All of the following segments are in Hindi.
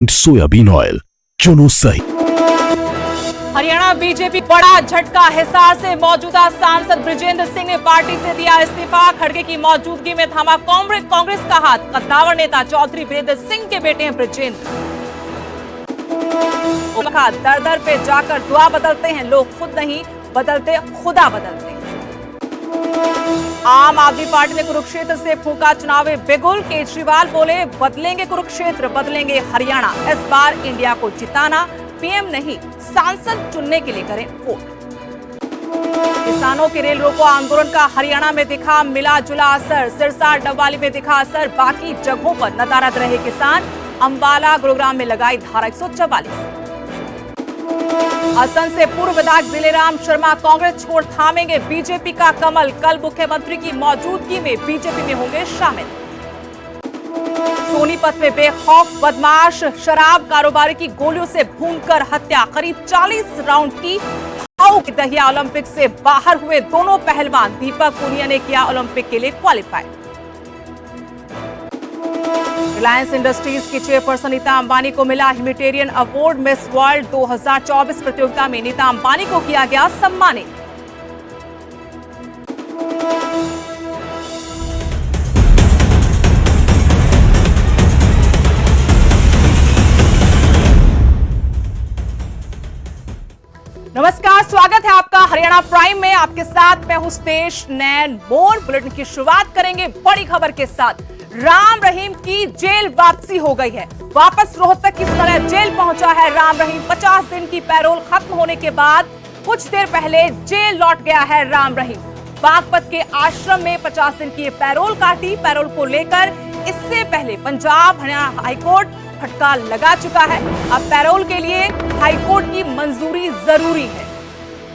सोयाबीन ऑयल, चुनो सही। हरियाणा बीजेपी बड़ा झटका। हिसार से मौजूदा सांसद बृजेंद्र सिंह ने पार्टी से दिया इस्तीफा। खड़गे की मौजूदगी में थामा कांग्रेस का हाथ। कद्दावर नेता चौधरी वीरेंद्र सिंह के बेटे हैं बृजेंद्र। दर दर पे जाकर दुआ बदलते हैं लोग, खुद नहीं बदलते, खुदा बदलते हैं। आम आदमी पार्टी ने कुरुक्षेत्र से फूंका चुनावी बिगुल। केजरीवाल बोले, बदलेंगे कुरुक्षेत्र, बदलेंगे हरियाणा। इस बार इंडिया को जिताना, पीएम नहीं सांसद चुनने के लिए करें वोट। किसानों के रेल रोको आंदोलन का हरियाणा में दिखा मिला जुला असर। सिरसा डबवाली में दिखा असर, बाकी जगहों पर नदारद रहे किसान। अंबाला गुरुग्राम में लगाई धारा 144। असम से पूर्व विधायक दिलेराम शर्मा कांग्रेस छोड़ थामेंगे बीजेपी का कमल। कल मुख्यमंत्री की मौजूदगी में बीजेपी में होंगे शामिल। सोनीपत में बेखौफ बदमाश शराब कारोबारी की गोलियों से भूनकर हत्या। करीब 40 राउंड की दहिया। ओलंपिक से बाहर हुए दोनों पहलवान। दीपक पुनिया ने किया ओलंपिक के लिए क्वालिफाई। रिलायंस इंडस्ट्रीज की चेयरपर्सन नीता अंबानी को मिला ह्यूमैनिटेरियन अवार्ड। मिस वर्ल्ड 2024 प्रतियोगिता में नीता अंबानी को किया गया सम्मानित। नमस्कार, स्वागत है आपका हरियाणा प्राइम में। आपके साथ मैं हूं तेज नैन मोर। बुलेटिन की शुरुआत करेंगे बड़ी खबर के साथ। राम रहीम की जेल वापसी हो गई है। वापस रोहतक की तरह जेल पहुंचा है राम रहीम। 50 दिन की पैरोल खत्म होने के बाद कुछ देर पहले जेल लौट गया है राम रहीम। बागपत के आश्रम में 50 दिन की पैरोल काटी। पैरोल को लेकर इससे पहले पंजाब हरियाणा हाईकोर्ट फटकार लगा चुका है। अब पैरोल के लिए हाईकोर्ट की मंजूरी जरूरी है।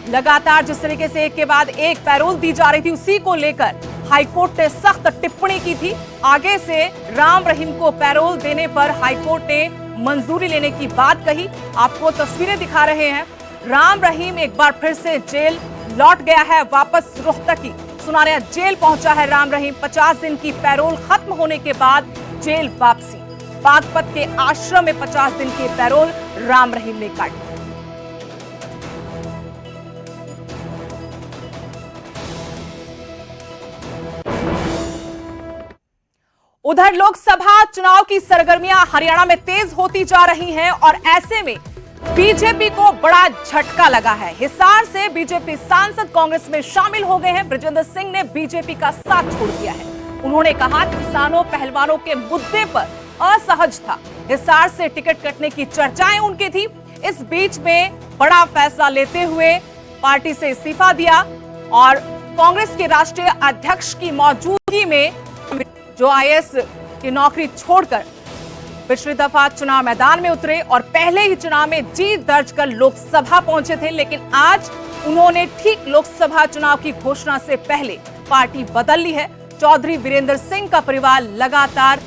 लगातार जिस तरीके से एक के बाद एक पैरोल दी जा रही थी, उसी को लेकर हाईकोर्ट ने सख्त टिप्पणी की थी। आगे से राम रहीम को पैरोल देने पर हाईकोर्ट ने मंजूरी लेने की बात कही। आपको तस्वीरें दिखा रहे हैं। राम रहीम एक बार फिर से जेल लौट गया है। वापस रोहतक की सुनारिया जेल पहुंचा है राम रहीम। 50 दिन की पैरोल खत्म होने के बाद जेल वापसी। बागपत के आश्रम में 50 दिन की पैरोल राम रहीम ने काटी। उधर लोकसभा चुनाव की सरगर्मियां हरियाणा में तेज होती जा रही हैं और ऐसे में बीजेपी को बड़ा झटका लगा है। हिसार से बीजेपी सांसद कांग्रेस में शामिल हो गए हैं। बृजेंद्र सिंह ने बीजेपी का साथ छोड़ दिया है। उन्होंने कहा, किसानों पहलवानों के मुद्दे पर असहज था। हिसार से टिकट कटने की चर्चाएं उनकी थी। इस बीच में बड़ा फैसला लेते हुए पार्टी से इस्तीफा दिया और कांग्रेस के राष्ट्रीय अध्यक्ष की मौजूदगी में जो आईएएस की नौकरी छोड़कर पिछली दफा चुनाव मैदान में उतरे और पहले ही चुनाव में जीत दर्ज कर लोकसभा पहुंचे थे, लेकिन आज उन्होंने ठीक लोकसभा चुनाव की घोषणा से पहले पार्टी बदल ली है। चौधरी वीरेंद्र सिंह का परिवार लगातार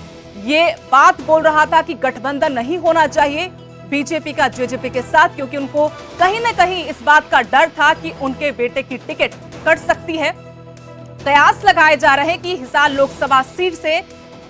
ये बात बोल रहा था कि गठबंधन नहीं होना चाहिए बीजेपी का जेजेपी के साथ, क्योंकि उनको कहीं न कहीं इस बात का डर था कि उनके बेटे की टिकट कट सकती है। कयास लगाए जा रहे हैं कि हिसार लोकसभा सीट से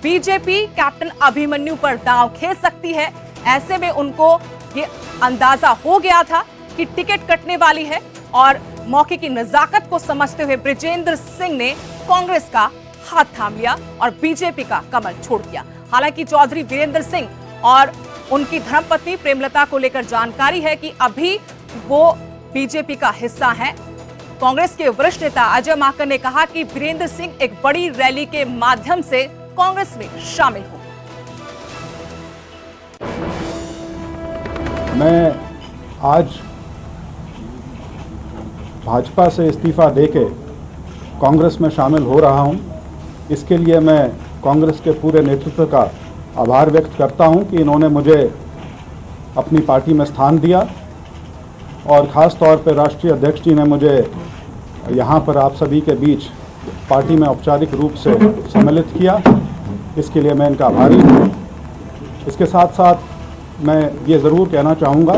बीजेपी कैप्टन अभिमन्यु पर दांव खेल सकती है। ऐसे में उनको ये अंदाजा हो गया था कि टिकट कटने वाली है और मौके की नजाकत को समझते हुए बृजेंद्र सिंह ने कांग्रेस का हाथ थाम लिया और बीजेपी का कमल छोड़ दिया। हालांकि चौधरी वीरेंद्र सिंह और उनकी धर्मपत्नी प्रेमलता को लेकर जानकारी है कि अभी वो बीजेपी का हिस्सा हैं। कांग्रेस के वरिष्ठ नेता अजय माकन ने कहा कि वीरेंद्र सिंह एक बड़ी रैली के माध्यम से कांग्रेस में शामिल हो। मैं आज भाजपा से इस्तीफा देके कांग्रेस में शामिल हो रहा हूं। इसके लिए मैं कांग्रेस के पूरे नेतृत्व का आभार व्यक्त करता हूं कि इन्होंने मुझे अपनी पार्टी में स्थान दिया और ख़ास तौर पर राष्ट्रीय अध्यक्ष जी ने मुझे यहाँ पर आप सभी के बीच पार्टी में औपचारिक रूप से सम्मिलित किया। इसके लिए मैं इनका आभारी हूँ। इसके साथ साथ मैं ये ज़रूर कहना चाहूँगा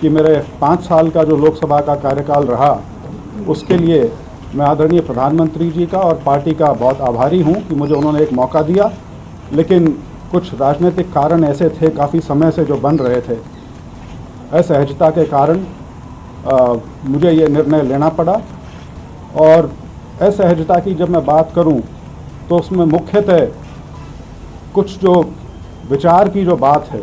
कि मेरे 5 साल का जो लोकसभा का कार्यकाल रहा, उसके लिए मैं आदरणीय प्रधानमंत्री जी का और पार्टी का बहुत आभारी हूँ कि मुझे उन्होंने एक मौका दिया। लेकिन कुछ राजनीतिक कारण ऐसे थे काफ़ी समय से जो बन रहे थे। असहजता के कारण मुझे ये निर्णय लेना पड़ा। और असहजता की जब मैं बात करूं तो उसमें मुख्यतः कुछ जो विचार की जो बात है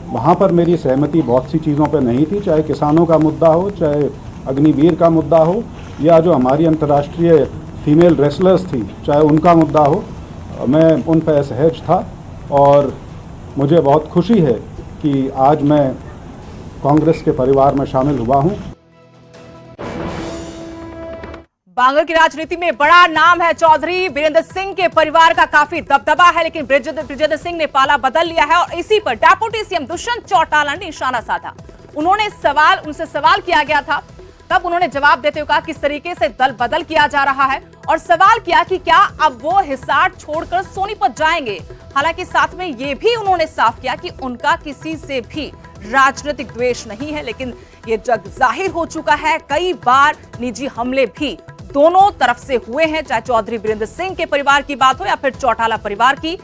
वहाँ पर मेरी सहमति बहुत सी चीज़ों पर नहीं थी, चाहे किसानों का मुद्दा हो, चाहे अग्निवीर का मुद्दा हो, या जो हमारी अंतर्राष्ट्रीय फीमेल रेसलर्स थी चाहे उनका मुद्दा हो। मैं उन पर असहज था और मुझे बहुत खुशी है कि आज मैं कांग्रेस के परिवार में शामिल हुआ हूं। बांगर की राजनीति में बड़ा नाम है चौधरी बीरेंद्र सिंह के परिवार का काफी दबदबा है, लेकिन बृजेंद्र सिंह ने पाला बदल लिया है और इसी पर डेप्यूटी सीएम दुष्यंत चौटाला ने निशाना साधा। उनसे सवाल किया गया था, तब उन्होंने जवाब देते हुए कहा किस तरीके से दल बदल किया जा रहा है और सवाल किया कि क्या अब वो हिसार छोड़कर सोनीपत जाएंगे। हालांकि साथ में ये भी उन्होंने साफ किया कि उनका किसी से भी राजनीतिक द्वेष नहीं है, लेकिन ये जग जाहिर हो चुका है। कई बार निजी हमले भी दोनों तरफ से हुए हैं, चाहे चौधरी बीरेंद्र सिंह के परिवार की बात हो या फिर चौटाला परिवार की।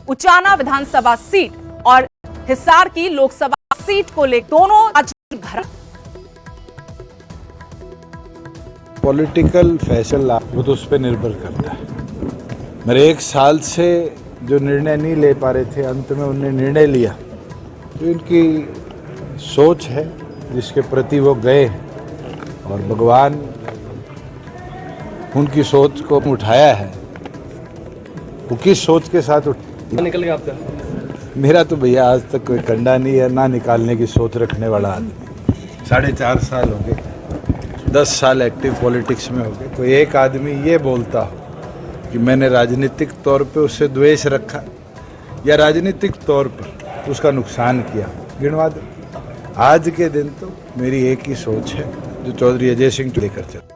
उचाना विधानसभा सीट और हिसार की लोकसभा सीट को लेकर दोनों आज घर पॉलिटिकल फैसला वो तो उस पर निर्भर करता है। मेरे 1 साल से जो निर्णय नहीं ले पा रहे थे, अंत में उन्होंने निर्णय लिया। जो इनकी सोच है जिसके प्रति वो गए और भगवान उनकी सोच को उठाया है, वो किस सोच के साथ निकल गया आपका? मेरा तो भैया आज तक कोई कंडा नहीं है, ना निकालने की सोच रखने वाला आदमी। 4.5 साल हो गए, 10 साल एक्टिव पॉलिटिक्स में हो गए। कोई एक आदमी ये बोलता हो कि मैंने राजनीतिक तौर पे उससे द्वेष रखा या राजनीतिक तौर पर उसका नुकसान किया, गिनवा दो। आज के दिन तो मेरी एक ही सोच है जो चौधरी अजय सिंह लेकर चल।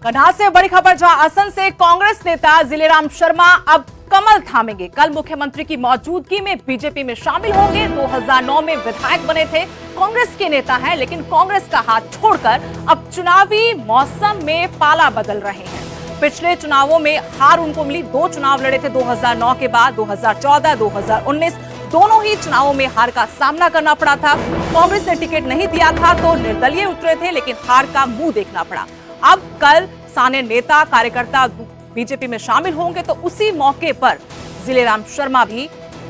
कन्हार से बड़ी खबर, जहां असम से कांग्रेस नेता जिलेराम शर्मा अब कमल थामेंगे। कल मुख्यमंत्री की मौजूदगी में बीजेपी में शामिल होंगे। 2009 में विधायक बने थे, कांग्रेस के नेता हैं, लेकिन कांग्रेस का हाथ छोड़कर अब चुनावी मौसम में पाला बदल रहे हैं। पिछले चुनावों में हार उनको मिली। 2 चुनाव लड़े थे 2009 के बाद, 2014, 2019 दोनों ही चुनावों में हार का सामना करना पड़ा था। कांग्रेस ने टिकट नहीं दिया था तो निर्दलीय उतरे थे, लेकिन हार का मुंह देखना पड़ा। अब कल साने नेता कार्यकर्ता बीजेपी में शामिल होंगे, तो उसी मौके पर जिलेराम शर्मा भी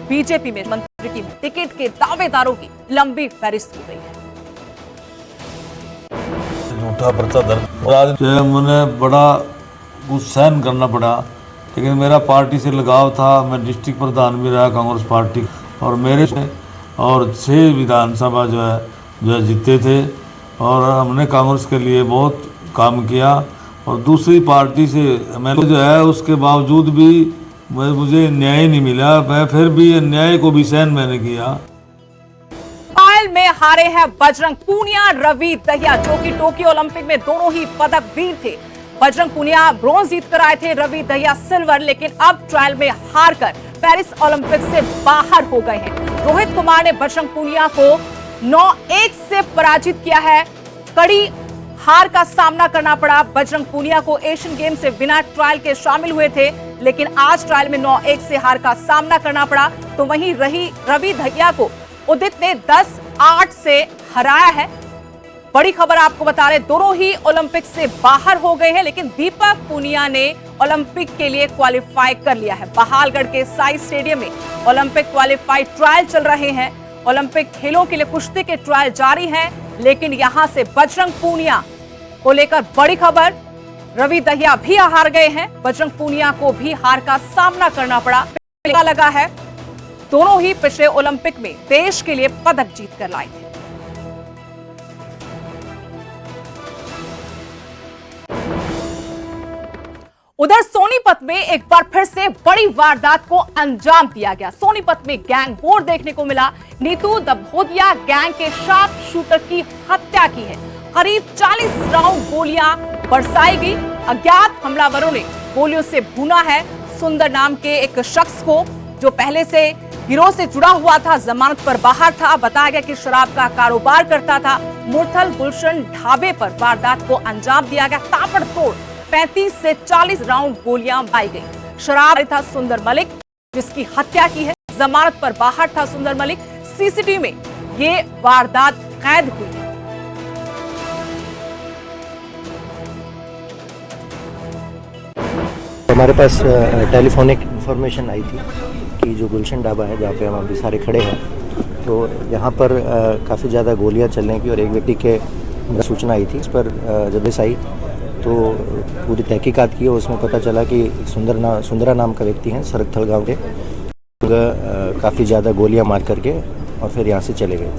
बीजेपी में मंत्री की टिकट के दावेदारों की लंबी फहरिस्त हो गई है। झूठा पर्चा दर्ज, मुझे बड़ा कुछ सहन करना पड़ा, लेकिन मेरा पार्टी से लगाव था। मैं डिस्ट्रिक्ट प्रधान भी रहा कांग्रेस पार्टी, और मेरे और 6 विधानसभा जो है जीते थे, और हमने कांग्रेस के लिए बहुत काम किया। और दूसरी पार्टी से मैंने जो है उसके बावजूद भी मुझे न्याय नहीं मिला। मैं फिर भी अन्याय को भी सहन मैंने किया। ट्रायल में हारे हैं बजरंग पूनिया, रवि दहिया, जो कि टोक्यो ओलंपिक में दोनों ही पदक वीर थे। बजरंग पूनिया ब्रॉन्ज जीत कर आए थे, रवि दहिया सिल्वर, लेकिन अब ट्रायल में हारकर पेरिस ओलंपिक से बाहर हो गए हैं। रोहित कुमार ने बजरंग पूनिया को 9-1 से पराजित किया है। कड़ी हार का सामना करना पड़ा बजरंग पूनिया को। एशियन गेम से बिना ट्रायल के शामिल हुए थे, लेकिन आज ट्रायल में 9-1 से हार का सामना करना पड़ा। तो वहीं रवि दहिया को उदित ने 10-8 से हराया है। बड़ी खबर आपको बता रहे, दोनों ही ओलंपिक से बाहर हो गए हैं, लेकिन दीपक पूनिया ने ओलंपिक के लिए क्वालिफाई कर लिया है। बहालगढ़ के साई स्टेडियम में ओलंपिक क्वालिफाई ट्रायल चल रहे हैं। ओलंपिक खेलों के लिए कुश्ती के ट्रायल जारी हैं, लेकिन यहां से बजरंग पूनिया को लेकर बड़ी खबर, रवि दहिया भी हार गए हैं। बजरंग पूनिया को भी हार का सामना करना पड़ा। लगा है दोनों ही पिछले ओलंपिक में देश के लिए पदक जीत कर लाए थे। उधर सोनीपत में एक बार फिर से बड़ी वारदात को अंजाम दिया गया। सोनीपत में गैंग वॉर देखने को मिला। नीतू दभोदिया गैंग के शार्प शूटर की हत्या की है। करीब 40 राउंड गोलियां बरसाई गई। अज्ञात हमलावरों ने गोलियों से भूना है सुंदर नाम के एक शख्स को, जो पहले से गिरोह से जुड़ा हुआ था, जमानत पर बाहर था। बताया गया कि शराब का कारोबार करता था। मुरथल गुलशन ढाबे पर वारदात को अंजाम दिया गया। ताबड़तोड़ 35 से 40 राउंड गोलियां पाई गई। शराब था सुंदर मलिक, जिसकी हत्या की है। जमानत पर बाहर था सुंदर मलिक। सीसीटीवी में ये वारदात कैद हुई है। हमारे पास टेलीफोनिक इंफॉर्मेशन आई थी कि जो गुलशन ढाबा है जहाँ पे हम अभी सारे खड़े हैं, तो यहाँ पर काफ़ी ज़्यादा गोलियाँ चलने की और एक व्यक्ति के सूचना आई थी। इस पर जब इस आई तो पूरी तहकीकात की, उसमें पता चला कि सुंदरा नाम का व्यक्ति है सरकथल गांव के। काफ़ी ज़्यादा गोलियां मार करके और फिर यहाँ से चले गए।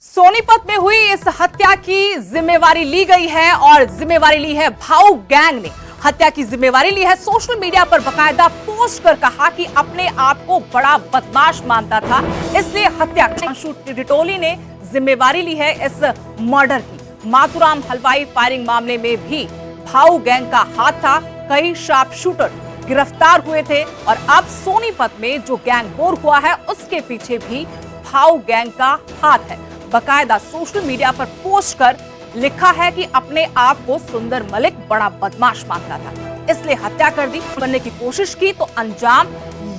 सोनीपत में हुई इस हत्या की जिम्मेवारी ली गई है और जिम्मेवारी ली है भाऊ गैंग ने। हत्या की जिम्मेवारी ली है। सोशल मीडिया पर बकायदा पोस्ट कर कहा कि अपने आप को बड़ा बदमाश मानता था, इसलिए हत्या की। टिटोली ने जिम्मेवारी ली है इस मर्डर की। मातुराम हलवाई फायरिंग मामले में भी भाऊ गैंग का हाथ था। कई शार्प शूटर गिरफ्तार हुए थे और अब सोनीपत में जो गैंग वॉर हुआ है उसके पीछे भी भाऊ गैंग का हाथ है। बकायदा सोशल मीडिया पर पोस्ट कर लिखा है कि अपने आप को सुंदर मलिक बड़ा बदमाश मानता था, इसलिए हत्या कर दी। बनने की कोशिश की तो अंजाम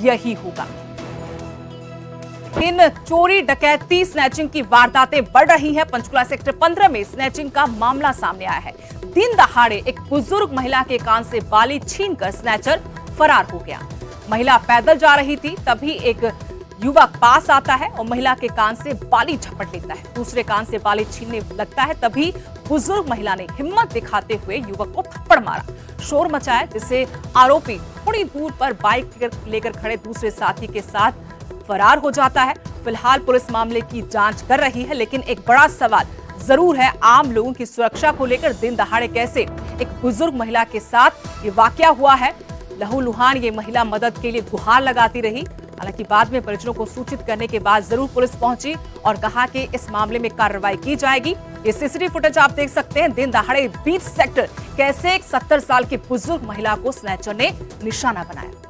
यही होगा। इन चोरी डकैती स्नैचिंग की वारदातें बढ़ रही हैं। पंचकुला सेक्टर 15 में स्नैचिंग का मामला सामने आया है। दिन दहाड़े एक बुजुर्ग महिला के कान से बाली छीनकर स्नैचर फरार हो गया। महिला पैदल जा रही थी, तभी एक युवक पास आता है और महिला के कान से बाली झपट लेता है। दूसरे कान से बाली छीनने लगता है, तभी बुजुर्ग महिला ने हिम्मत दिखाते हुए युवक को थप्पड़ मारा, शोर मचाया, जिससे आरोपी थोड़ी दूर पर बाइक लेकर खड़े दूसरे साथी के साथ फरार हो जाता है। फिलहाल पुलिस मामले की जांच कर रही है, लेकिन एक बड़ा सवाल जरूर है आम लोगों की सुरक्षा को लेकर। दिन दहाड़े कैसे एक बुजुर्ग महिला के साथ ये वाकया हुआ है। लहूलुहान ये महिला मदद के लिए गुहार लगाती रही। हालांकि बाद में परिजनों को सूचित करने के बाद जरूर पुलिस पहुंची और कहा कि इस मामले में कार्रवाई की जाएगी। ये सीसीटीवी फुटेज आप देख सकते हैं। दिन दहाड़े बीच सेक्टर कैसे एक 70 साल की बुजुर्ग महिला को स्नैचर ने निशाना बनाया।